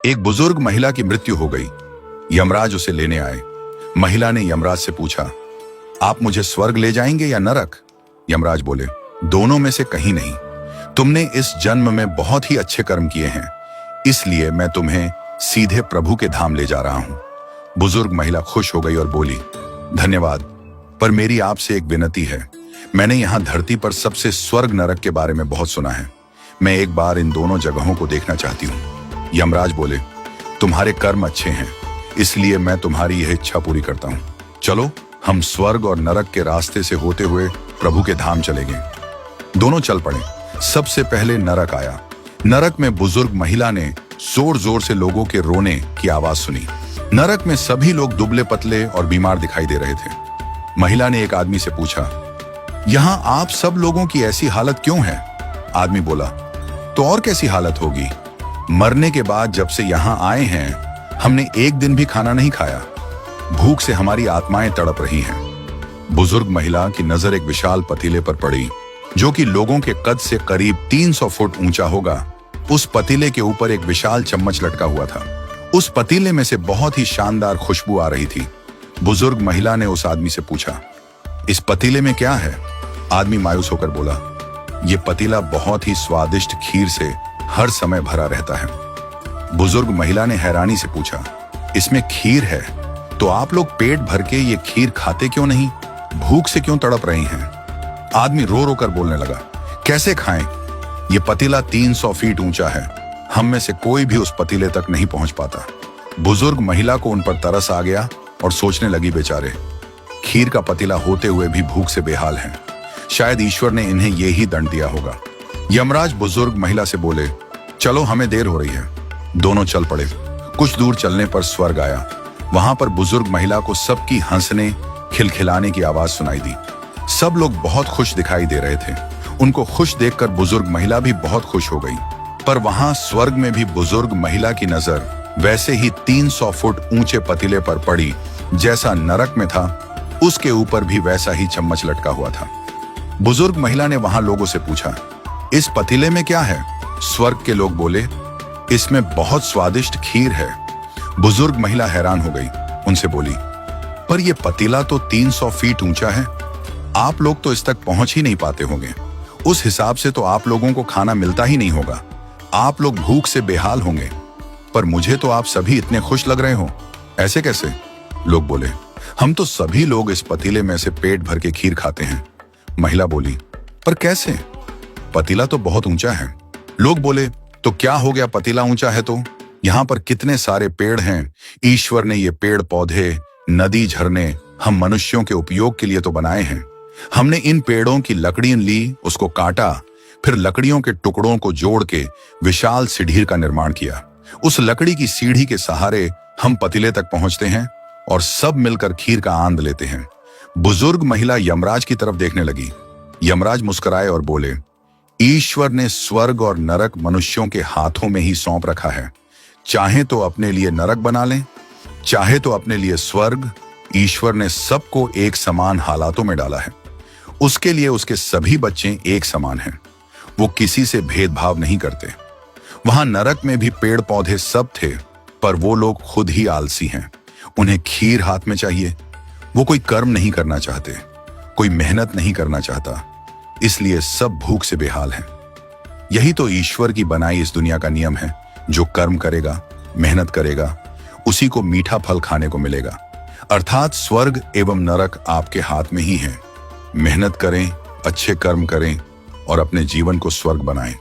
एक बुजुर्ग महिला की मृत्यु हो गई। यमराज उसे लेने आए। महिला ने यमराज से पूछा, आप मुझे स्वर्ग ले जाएंगे या नरक? यमराज बोले, दोनों में से कहीं नहीं। तुमने इस जन्म में बहुत ही अच्छे कर्म किए हैं, इसलिए मैं तुम्हें सीधे प्रभु के धाम ले जा रहा हूं। बुजुर्ग महिला खुश हो गई और बोली, धन्यवाद, पर मेरी आपसे एक विनती है। मैंने यहां धरती पर सबसे स्वर्ग नरक के बारे में बहुत सुना है। मैं एक बार इन दोनों जगहों को देखना चाहती हूं। यमराज बोले, तुम्हारे कर्म अच्छे हैं, इसलिए मैं तुम्हारी यह इच्छा पूरी करता हूं। चलो, हम स्वर्ग और नरक के रास्ते से होते हुए प्रभु के धाम चले गए। दोनों चल पड़े। सबसे पहले नरक आया। नरक में बुजुर्ग महिला ने जोर जोर से लोगों के रोने की आवाज सुनी। नरक में सभी लोग दुबले पतले और बीमार दिखाई दे रहे थे। महिला ने एक आदमी से पूछा, यहां आप सब लोगों की ऐसी हालत क्यों है? आदमी बोला, तो और कैसी हालत होगी? मरने के बाद जब से यहां आए हैं, हमने एक दिन भी खाना नहीं खाया। भूख से हमारी आत्माएं तड़प रही हैं। बुजुर्ग महिला की नजर एक विशाल पतीले पर पड़ी, जो कि लोगों के कद से करीब 300 फुट ऊंचा होगा। उस पतीले के ऊपर एक विशाल चम्मच लटका हुआ था। उस पतीले में से बहुत ही शानदार खुशबू आ रही थी। बुजुर्ग महिला ने उस आदमी से पूछा, इस पतीले में क्या है? आदमी मायूस होकर बोला, यह पतीला बहुत ही स्वादिष्ट खीर से हर समय भरा रहता है। बुजुर्ग महिला ने हैरानी से पूछा, इसमें खीर है, तो आप लोग पेट भर के ये खीर खाते क्यों नहीं? भूख से क्यों तड़प रही हैं? आदमी रो रो कर बोलने लगा, कैसे खाएं? ये पतीला 300 फीट ऊंचा है। हम में से कोई भी उस पतीले तक नहीं पहुंच पाता। बुजुर्ग महिला को उन पर तरस आ गया और सोचने लगी, बेचारे खीर का पतीला होते हुए भी भूख से बेहाल हैं। शायद ईश्वर ने इन्हें यही दंड दिया होगा। यमराज बुजुर्ग महिला से बोले, चलो, हमें देर हो रही है। दोनों चल पड़े। कुछ दूर चलने पर स्वर्ग आया। वहां पर बुजुर्ग महिला को सबकी हंसने खिलखिलाने की आवाज सुनाई दी। सब लोग बहुत खुश दिखाई दे रहे थे। उनको खुश देखकर बुजुर्ग महिला भी बहुत खुश हो गई। पर वहां स्वर्ग में भी बुजुर्ग महिला की नजर वैसे ही 300 फुट ऊंचे पतीले पर पड़ी जैसा नरक में था। उसके ऊपर भी वैसा ही चम्मच लटका हुआ था। बुजुर्ग महिला ने वहां लोगों से पूछा, इस पतीले में क्या है? स्वर्ग के लोग बोले, इसमें बहुत स्वादिष्ट खीर है। बुजुर्ग महिला हैरान हो गई। उनसे बोली, पर यह पतीला तो 300 फीट ऊंचा है। आप लोग तो इस तक पहुंच ही नहीं पाते होंगे। उस हिसाब से तो आप लोगों को खाना मिलता ही नहीं होगा। आप लोग भूख से बेहाल होंगे। पर मुझे तो आप सभी इतने खुश लग रहे हो, ऐसे कैसे? लोग बोले, हम तो सभी लोग इस पतीले में से पेट भर के खीर खाते हैं। महिला बोली, पर कैसे? पतीला तो बहुत ऊंचा है। लोग बोले, तो क्या हो गया, पतीला ऊंचा है तो? यहाँ पर कितने सारे पेड़ हैं। ईश्वर ने ये पेड़ पौधे, नदी, झरने हम मनुष्यों के उपयोग के लिए तो बनाए हैं। हमने इन पेड़ों की लकड़ियां ली, उसको काटा, फिर लकड़ियों के टुकड़ों को जोड़ के विशाल सीढ़ी का निर्माण किया। उस लकड़ी की सीढ़ी के सहारे हम पतीले तक पहुंचते हैं और सब मिलकर खीर का आनंद लेते हैं। बुजुर्ग महिला यमराज की तरफ देखने लगी। यमराज मुस्कुराए और बोले, ईश्वर ने स्वर्ग और नरक मनुष्यों के हाथों में ही सौंप रखा है। चाहे तो अपने लिए नरक बना लें, चाहे तो अपने लिए स्वर्ग। ईश्वर ने सबको एक समान हालातों में डाला है। उसके लिए उसके सभी बच्चे एक समान हैं। वो किसी से भेदभाव नहीं करते। वहां नरक में भी पेड़ पौधे सब थे, पर वो लोग खुद ही आलसी हैं। उन्हें खीर हाथ में चाहिए। वो कोई कर्म नहीं करना चाहते, कोई मेहनत नहीं करना चाहता, इसलिए सब भूख से बेहाल हैं। यही तो ईश्वर की बनाई इस दुनिया का नियम है। जो कर्म करेगा, मेहनत करेगा, उसी को मीठा फल खाने को मिलेगा। अर्थात स्वर्ग एवं नरक आपके हाथ में ही है। मेहनत करें, अच्छे कर्म करें और अपने जीवन को स्वर्ग बनाएं।